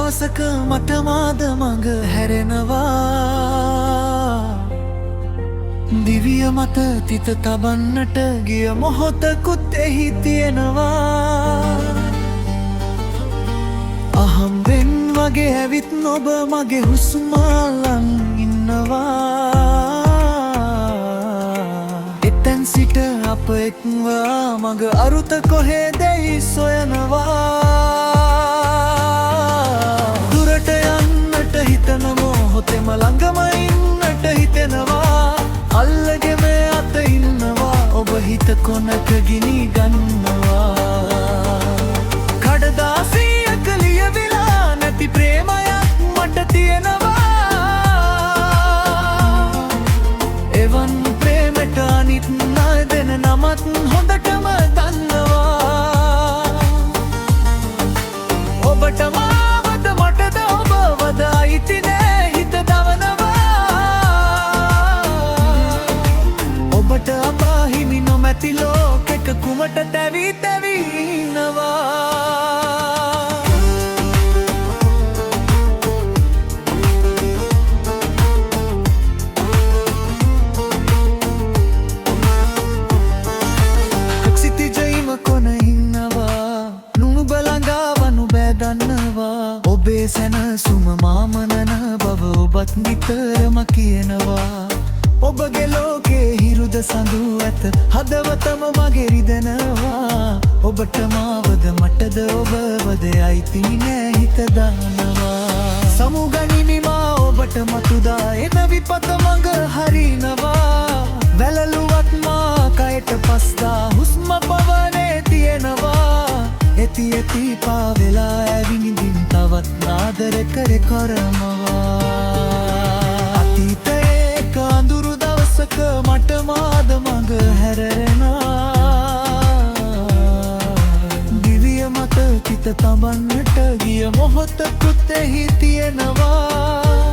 දවසක මට මාද මඟ හැරෙනවා දිවිය මත තිත තබන්නට ගිය මොහොතකුත් එහි තියෙනවා අහම්බෙන් වගේ ඇවිත් නොබ මගේ හුස්මලන් ඉන්නවා එතැන් සිට අප එක්වා මග අරුත කොහෙදැයි සොයනවා දුරට යන්නට හිතන මොහොතෙම ළඟම ඉන්නට හිතෙනවා අල්ලගෙම අත ඉන්නවා ඔබ හිත කොනක ගිනි ගන්නවා කඩදාසියක ලියවිලා නැති ප්‍රේමයක් මට තියෙනවා එවන් ප්‍රේමට අනිත් නා දෙන නමත් හොඳටම දන්නවා ඔබට මාවද මටද ඔබ වද අයිති නෑ හිත දවනවා ඔබට අපාහිමි නොමැති ලෝකෙක කුමට තැවී තැවී ඉන්නවා ඔබේ සැනසුම මාමනන බව ඔබත් නිතරම කියනවා ඔබගේ ලෝකේ හිරුද සඳු ඇත හදවතම මගේ රිදෙනවා ඔබට මාවද මටද ඔබවද අයිති නෑ හිත දානවා සමුගනිමි මා ඔබට මතුදා එන විපත මඟ හරිනවා වැළලුවත් මා කයට පස්දා හුස්ම පවනේ තියෙනවා ඇති ඇති පාවෙලා ඇවිනිදින් තවත් නාදර කර කරමවා අතීතයේ කාඳුරු දවසක මට මාද මඟ හැරෙනවා දිවිය මත තිත තබන්නට ගිය මොහොතකුත් එහි තියෙනවා